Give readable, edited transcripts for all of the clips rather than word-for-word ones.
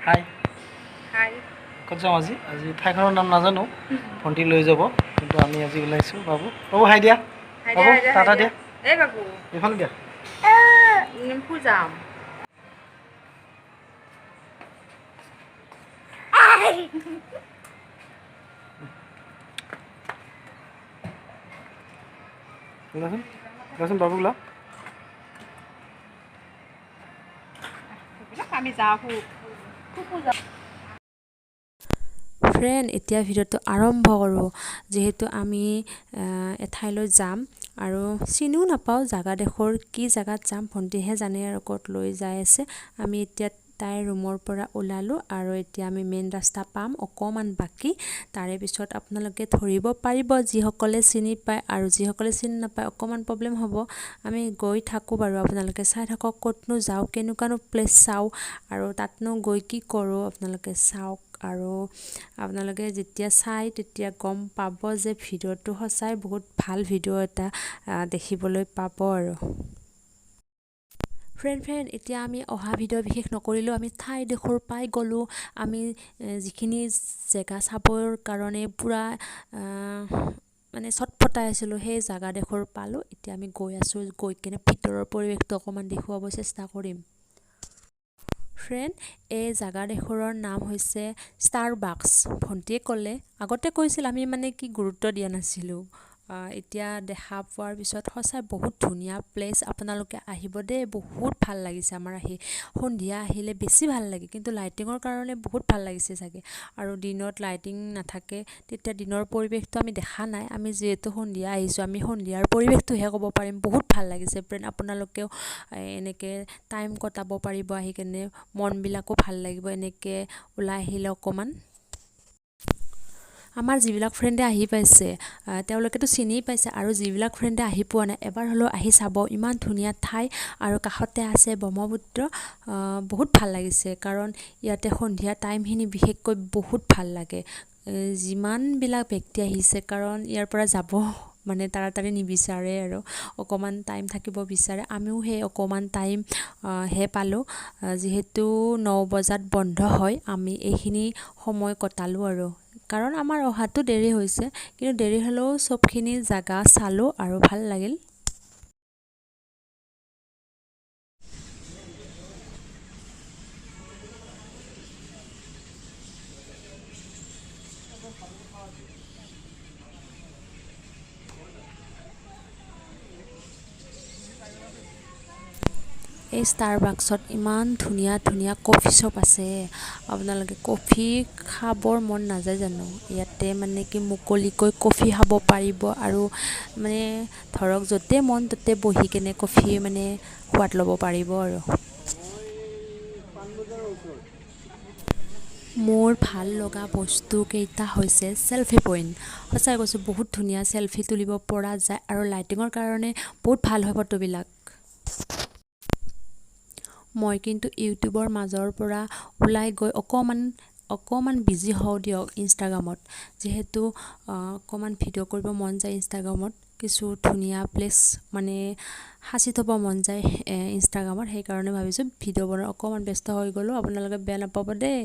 হাই হাই ক'ত যাম আজি ঠাইখনৰ নাম নাজানো ভণ্টি লৈ যাব কিন্তু আমি আজি ওলাইছোঁ বাবু হাই দিয়া বাবু টাটা দিয়া এই বাবু এইফালে দিয়া নিমফু যাম ওলাচোন বাবু ওলা আমি যাওঁ ফ্ৰেণ্ড এতিয়া ভিডিঅ'টো আৰম্ভ কৰোঁ যিহেতু আমি এঠাইলৈ যাম আৰু চিনিও নাপাওঁ জাগাডোখৰ কি জাগাত যাম ভণ্টিহে জানে আৰু ক'ত লৈ যাই আছে আমি এতিয়া তাইৰ ৰুমৰ পৰা ওলালোঁ আৰু এতিয়া আমি মেইন ৰাস্তা পাম অকণমান বাকী তাৰে পিছত আপোনালোকে ধৰিব পাৰিব যিসকলে চিনি পায় আৰু যিসকলে চিনি নাপায় অকণমান প্ৰব্লেম হ'ব আমি গৈ থাকোঁ বাৰু আপোনালোকে চাই থাকক ক'তনো যাওঁ কেনেকুৱানো প্লেচ চাওঁ আৰু তাতনো গৈ কি কৰোঁ আপোনালোকে চাওক আৰু আপোনালোকে যেতিয়া চাই তেতিয়া গম পাব যে ভিডিঅ'টো সঁচাই বহুত ভাল ভিডিঅ' এটা দেখিবলৈ পাব আৰু ফ্ৰেণ্ড এতিয়া আমি অহা ভিডিঅ' বিশেষ নকৰিলোঁ আমি ঠাইডোখৰ পাই গ'লোঁ আমি যিখিনি জেগা চাবৰ কাৰণে পূৰা মানে চটফটাই আছিলোঁ সেই জাগাডোখৰ পালোঁ এতিয়া আমি গৈ আছোঁ গৈ কিনে ভিতৰৰ পৰিৱেশটো অকণমান দেখুৱাব চেষ্টা কৰিম ফ্ৰেণ্ড এই জাগাডোখৰৰ নাম হৈছে ষ্টাৰবাক্স ভণ্টিয়ে ক'লে আগতে কৈছিল আমি মানে কি গুৰুত্ব দিয়া নাছিলোঁ এতিয়া দেখা পোৱাৰ পিছত সঁচাই বহুত ধুনীয়া প্লেচ আপোনালোকে আহিব দেই বহুত ভাল লাগিছে আমাৰ আহি সন্ধিয়া আহিলে বেছি ভাল লাগে কিন্তু লাইটিঙৰ কাৰণে বহুত ভাল লাগিছে চাগে আৰু দিনত লাইটিং নাথাকে তেতিয়া দিনৰ পৰিৱেশটো আমি দেখা নাই আমি যিহেতু সন্ধিয়া আহিছোঁ আমি সন্ধিয়াৰ পৰিৱেশটোহে ক'ব পাৰিম বহুত ভাল লাগিছে ফ্ৰেণ্ড আপোনালোকেও এনেকৈ টাইম কটাব পাৰিব আহি কেনে মনবিলাকো ভাল লাগিব এনেকৈ ওলাই আহিলে অকণমান আমাৰ যিবিলাক ফ্ৰেণ্ডে আহি পাইছে তেওঁলোকেতো চিনি পাইছে আৰু যিবিলাক ফ্ৰেণ্ডে আহি পোৱা নাই এবাৰ হ'লেও আহি চাব ইমান ধুনীয়া ঠাই আৰু কাষতে আছে ব্ৰহ্মপুত্ৰ বহুত ভাল লাগিছে কাৰণ ইয়াতে সন্ধিয়া টাইমখিনি বিশেষকৈ বহুত ভাল লাগে যিমানবিলাক ব্যক্তি আহিছে কাৰণ ইয়াৰ পৰা যাব মানে তাড়াতাড়ি নিবিচাৰে আৰু অকণমান টাইম থাকিব বিচাৰে আমিও সেই অকণমান টাইম হে পালোঁ যিহেতু 9 বজাত বন্ধ হয় আমি এইখিনি সময় কটালোঁ আৰু কাৰণ আমাৰ অহাটো দেৰি হৈছে কিন্তু দেৰি হ'লেও চবখিনি জাগা চালোঁ আৰু ভাল লাগিল এই ষ্টাৰবাক্সত ইমান ধুনীয়া ধুনীয়া কফি শ্বপ আছে আপোনালোকে কফি খাবৰ মন নাযায় জানো ইয়াতে মানে কি মুকলিকৈ কফি খাব পাৰিব আৰু মানে ধৰক য'তে মন ত'তে বহি কেনে কফি মানে সোৱাদ ল'ব পাৰিব আৰু মোৰ ভাল লগা বস্তুকেইটা হৈছে চেলফি পইণ্ট সঁচাই কৈছোঁ বহুত ধুনীয়া চেলফি তুলিব পৰা যায় আৰু লাইটিঙৰ কাৰণে বহুত ভাল হয় ফটোবিলাক মই কিন্তু ইউটিউবৰ মাজৰ পৰা ওলাই গৈ অকণমান বিজি হওঁ দিয়ক ইনষ্টাগ্ৰামত যিহেতু অকণমান ভিডিঅ' কৰিব মন যায় ইনষ্টাগ্ৰামত কিছু ধুনীয়া প্লেচ মানে সাঁচি থ'ব মন যায় ইনষ্টাগ্ৰামত সেইকাৰণে ভাবিছোঁ ভিডিঅ' বনাই অকণমান ব্যস্ত হৈ গ'লোঁ আপোনালোকে বেয়া নাপাব দেই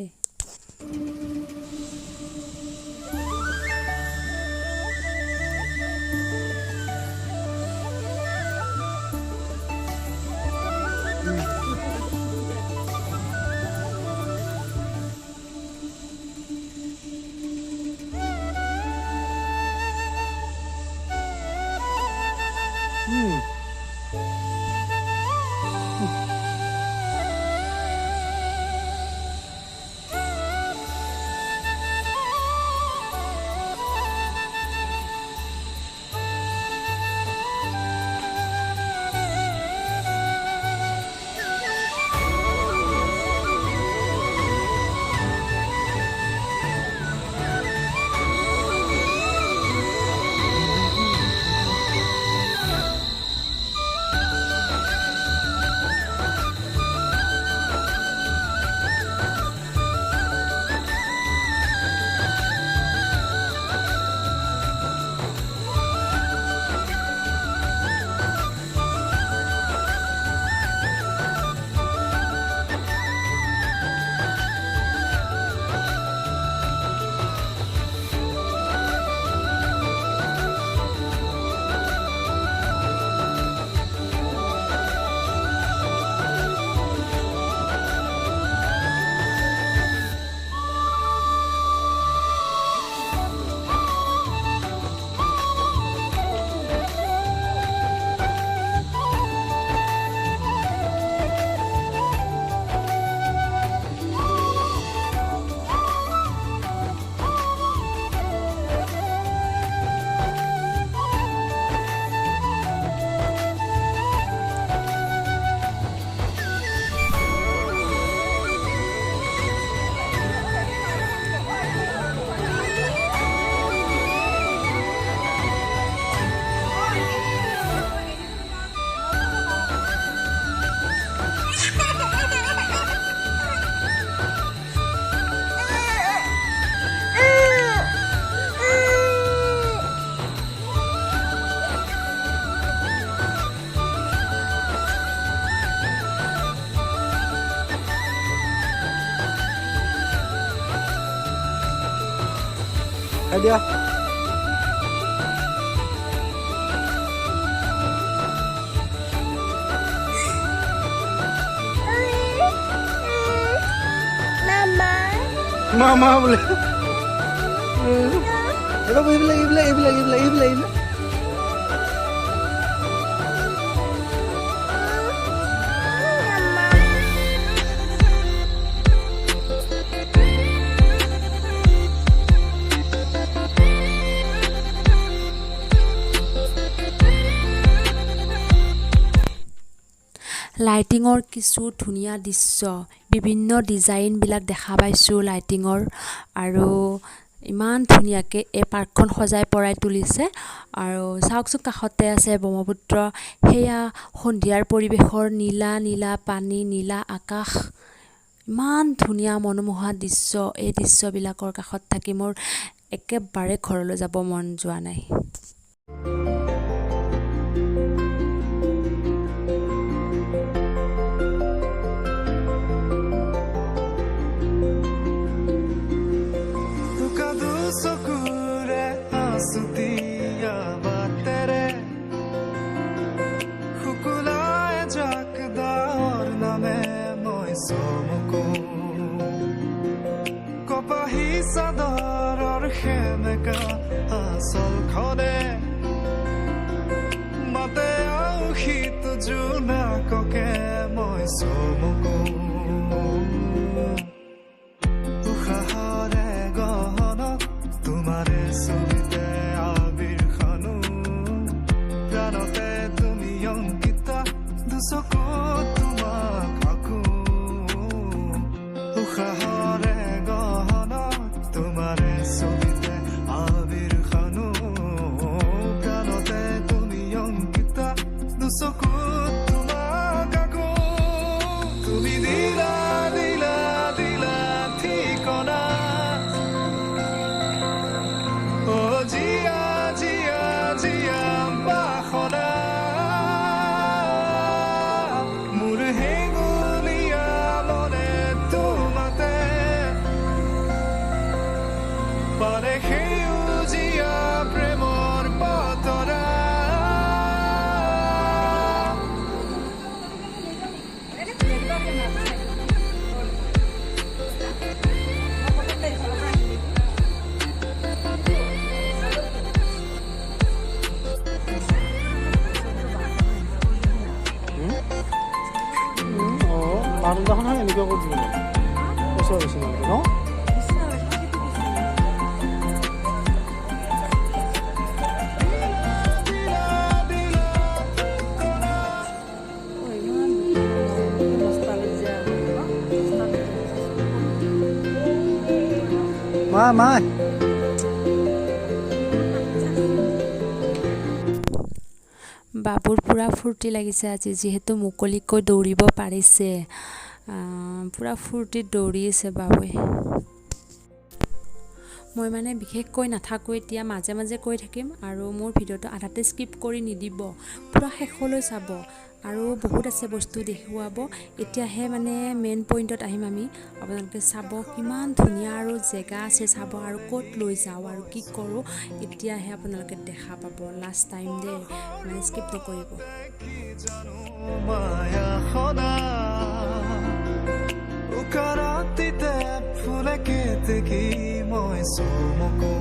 খাই দিয়া মামা বোলে এইবিলাক লাইটিঙৰ কিছু ধুনীয়া দৃশ্য বিভিন্ন ডিজাইনবিলাক দেখা পাইছোঁ লাইটিঙৰ আৰু ইমান ধুনীয়াকৈ এই পাৰ্কখন সজাই পৰাই তুলিছে আৰু চাওকচোন কাষতে আছে ব্ৰহ্মপুত্ৰ সেয়া সন্ধিয়াৰ পৰিৱেশৰ নীলা নীলা পানী নীলা আকাশ ইমান ধুনীয়া মনোমোহা দৃশ্য এই দৃশ্যবিলাকৰ কাষত থাকি মোৰ একেবাৰে ঘৰলৈ যাব মন যোৱা নাই সেমেকা আচল খনে মাতে আউশীত জোনাককে মই চমকো উশাহৰে গহনত তোমাৰে ছবিতে আবিৰ খানো প্ৰাণতে তুমি অংকিতা দুচকুত তোমাক আঁকো উশাহৰে গহনত তোমাৰে ছবিতে আবিৰ খানো প্ৰাণতে তুমি অংকিতা দুচকুত তোমাক আঁকো তুমি দিলা দিলা দিলা ঠিকনা অ জিয়া জিয়া জিয়া বাসনা মোৰ হেঙুলীয়া মনে তোমাতে পাৰে সেউজীয়া প্ৰেমৰ বতৰা বাৰটাখন হয় এনেকুৱা কৰি দিব ওচৰ বেছি নালাগে ন মা বাবুৰ পূৰা ফূৰ্তি লাগিছে আজি যিহেতু মুকলিকৈ দৌৰিব পাৰিছে পূৰা ফূৰ্তিত দৌৰি আছে বাবুৱে মই মানে বিশেষকৈ নাথাকোঁ এতিয়া মাজে মাজে কৈ থাকিম আৰু মোৰ ভিডিঅ'টো আধাতে স্কিপ কৰি নিদিব পূৰা শেষলৈ চাব আৰু বহুত আছে বস্তু দেখুৱাব এতিয়াহে মানে মেইন পইণ্টত আহিম আমি আপোনালোকে চাব কিমান ধুনীয়া আৰু জেগা আছে চাব আৰু ক'ত লৈ যাওঁ আৰু কি কৰোঁ এতিয়াহে আপোনালোকে দেখা পাব লাষ্ট টাইম দে মানে স্কিপ নকৰিব উকাৰাতিতে ফুলে কেতেকী মই চমকো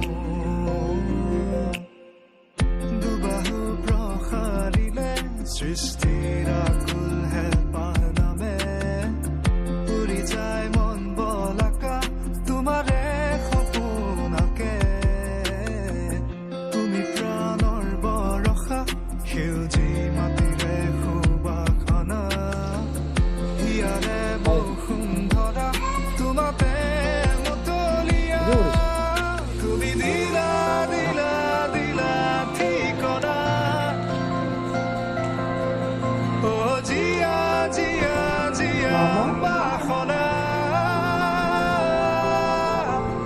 দুবাহু প্ৰসাৰিলে সৃষ্টিৰ আকুল হেঁপাহ নামে উৰি যায় মন বলাকা তোমাৰে সপোনকে তুমি প্ৰাণৰ বৰষা সেউজী মাটিৰে সুবাসনা হিয়াৰে বসুন্ধৰা তোমাতে মতলীয়া তুমি দিলা দিলা দিলা ঠিকনা অ জিয়া জিয়া জিয়া বাসনা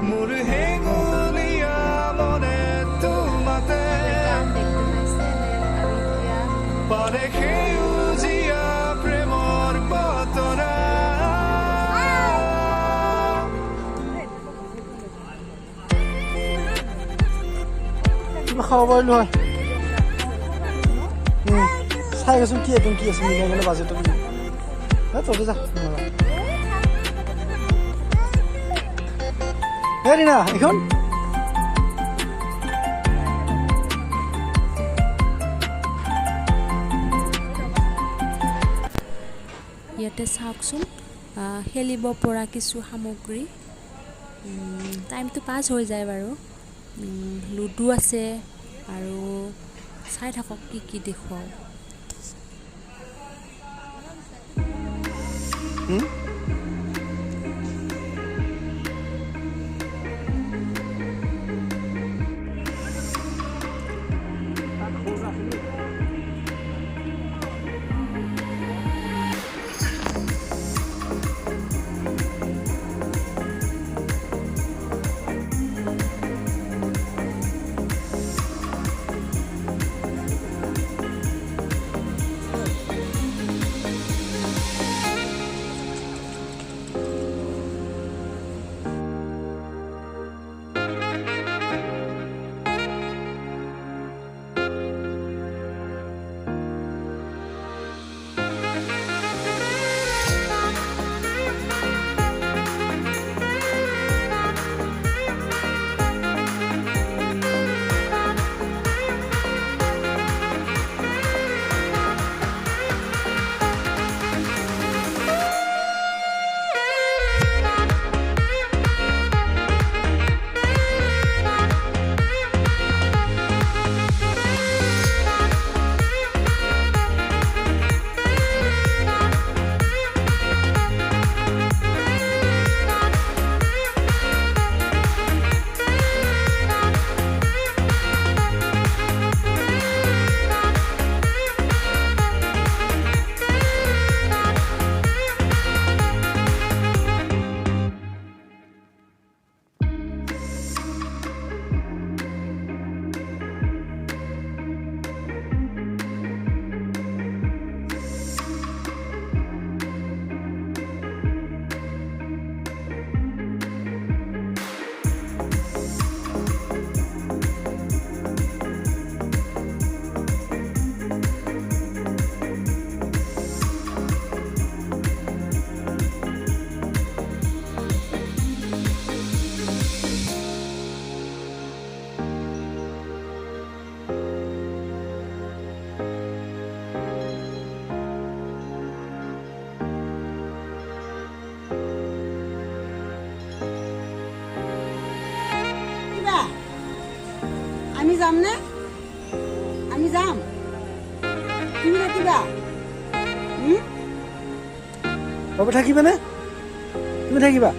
মোৰ হেঙুলীয়া মনে তোমাতে পাৰে সেউজীয়া প্ৰেমৰ বতৰা খাব পাৰিলোঁ হয় চাই গৈছোঁ কি একদম কি আছে মিলাই গ'লে বাজেটটো বুলি তহঁতে যা হে ৰীণা এইখন ইয়াতে চাওকচোন খেলিব পৰা কিছু সামগ্ৰী টাইমটো পাছ হৈ যায় বাৰু লুডু আছে আৰু চাই থাকক কি দেখুৱাওঁ আমি যাম নে আমি যাম তুমি থাকিবা বাবু থাকিবানে তুমি থাকিবা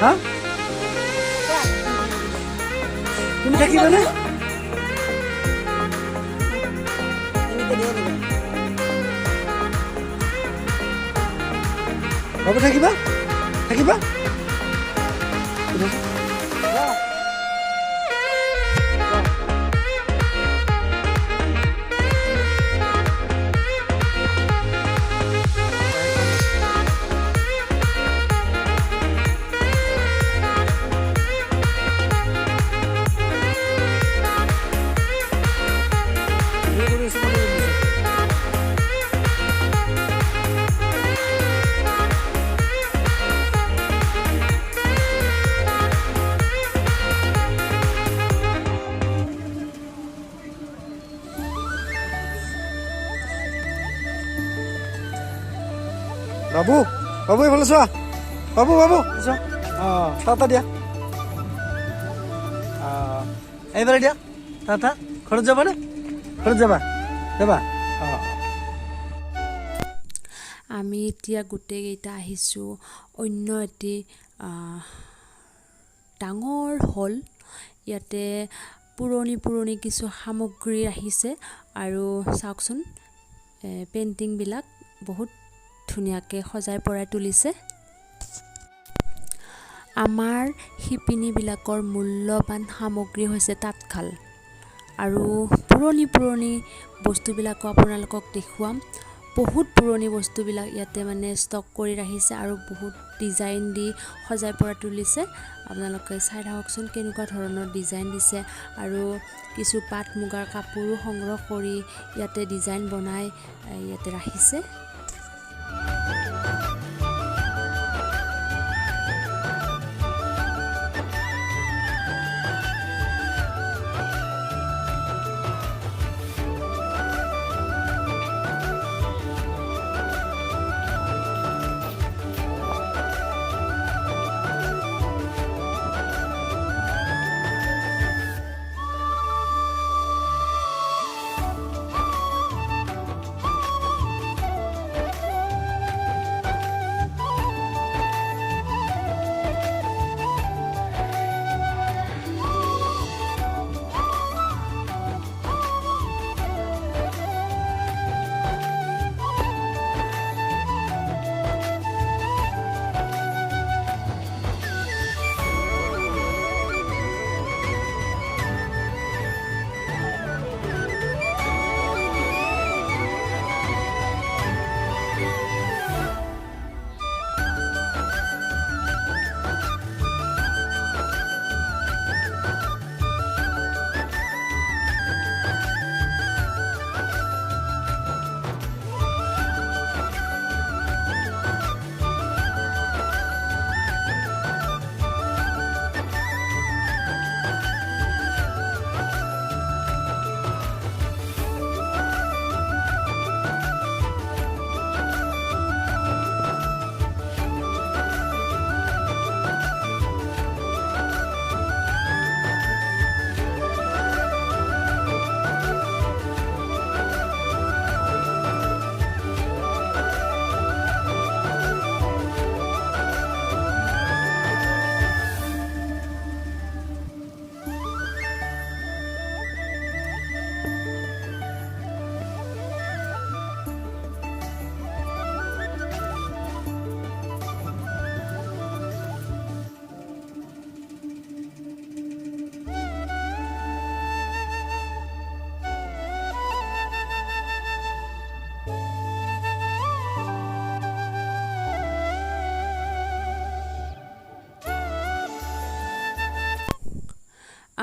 হা তুমি থাকিবানে বাবু থাকিবা থাকিবা বাবু বাবু এইফালে চোৱা বাবু বাবু চোৱা টাটা দিয়া এইফালে দিয়া টাটা ঘৰত যাবানে ঘৰত যাবা যাবা আমি এতিয়া গোটেইকেইটা আহিছোঁ অন্য এটি ডাঙৰ হল ইয়াতে পুৰণি কিছু সামগ্ৰী আহিছে আৰু চাওকচোন পেইণ্টিংবিলাক বহুত ধুনীয়াকৈ সজাই পৰাই তুলিছে আমাৰ শিপিনীবিলাকৰ মূল্যৱান সামগ্ৰী হৈছে তাঁতশাল আৰু পুৰণি বস্তুবিলাকো আপোনালোকক দেখুৱাম বহুত পুৰণি বস্তুবিলাক ইয়াতে মানে ষ্টক কৰি ৰাখিছে আৰু বহুত ডিজাইন দি সজাই পৰা তুলিছে। আপোনালোকে চাই থাককচোন কেনেকুৱা ধৰণৰ ডিজাইন দিছে আৰু কিছু পাট মুগাৰ কাপোৰো সংগ্ৰহ কৰি ইয়াতে ডিজাইন বনাই ইয়াতে ৰাখিছে।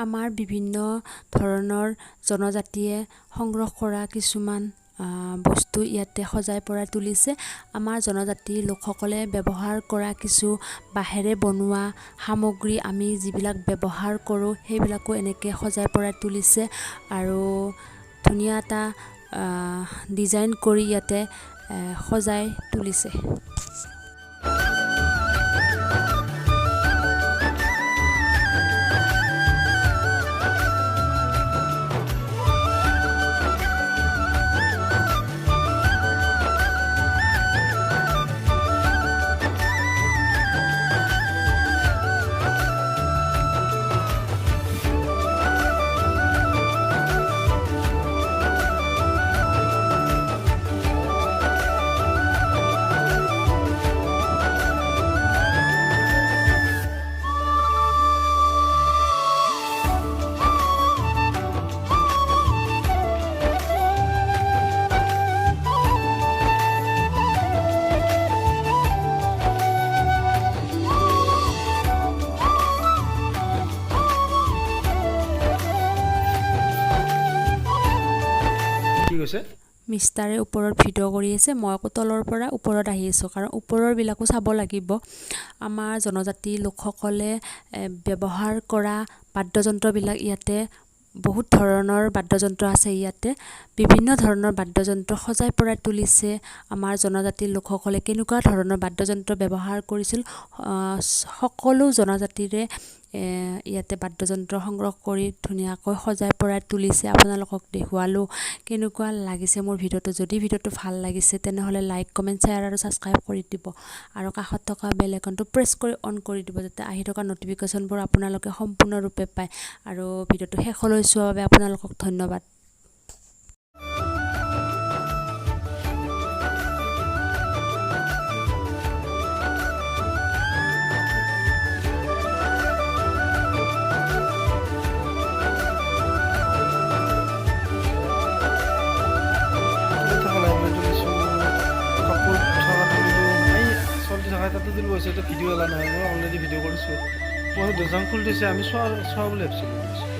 আমাৰ বিভিন্ন ধৰণৰ জনজাতিয়ে সংগ্ৰহ কৰা কিছুমান বস্তু ইয়াতে সজাই পৰাই তুলিছে। আমাৰ জনজাতিৰ লোকসকলে ব্যৱহাৰ কৰা কিছু বাঁহেৰে বনোৱা সামগ্ৰী আমি যিবিলাক ব্যৱহাৰ কৰোঁ সেইবিলাকো এনেকৈ সজাই পৰাই তুলিছে আৰু ধুনীয়া এটা ডিজাইন কৰি ইয়াতে সজাই তুলিছে। মিষ্টাৰে ওপৰত ভিডিঅ' কৰি আছে, মই আকৌ তলৰ পৰা ওপৰত আহি আছোঁ কাৰণ ওপৰৰ বিলাকো চাব লাগিব। আমাৰ জনজাতিৰ লোকসকলে ব্যৱহাৰ কৰা বাদ্যযন্ত্ৰবিলাক ইয়াতে বহুত ধৰণৰ বাদ্যযন্ত্ৰ আছে। ইয়াতে বিভিন্ন ধৰণৰ বাদ্যযন্ত্ৰ সজাই পৰাই তুলিছে। আমাৰ জনজাতিৰ লোকসকলে কেনেকুৱা ধৰণৰ বাদ্যযন্ত্ৰ ব্যৱহাৰ কৰিছিল সকলো জনজাতিৰে ইয়াতে বাদ্যযন্ত্ৰ সংগ্ৰহ কৰি ধুনীয়াকৈ সজাই পৰাই তুলিছে। আপোনালোকক দেখুৱালোঁ কেনেকুৱা লাগিছে মোৰ ভিডিঅ'টো। যদি ভিডিঅ'টো ভাল লাগিছে তেনেহ'লে লাইক কমেণ্ট শ্বেয়াৰ আৰু ছাবস্ক্ৰাইব কৰি দিব আৰু কাষত থকা বেল আইকনটো প্ৰেছ কৰি অন কৰি দিব যাতে আহি থকা ন'টিফিকেশ্যনবোৰ আপোনালোকে সম্পূৰ্ণৰূপে পায়। আৰু ভিডিঅ'টো শেষলৈ চোৱাৰ বাবে আপোনালোকক ধন্যবাদ। তুলিব হৈছে এতিয়া ভিডিঅ' এলা নহয় মই অলৰেডি ভিডিঅ' কৰিছোঁ মই দুজন ফুল থৈছে আমি চোৱা বুলি ভাবিছিলোঁ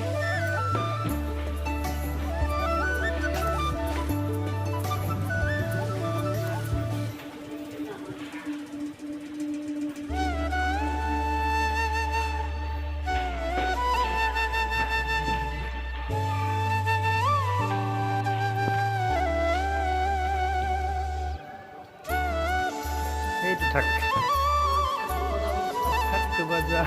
এইটো থাক থাক বাজা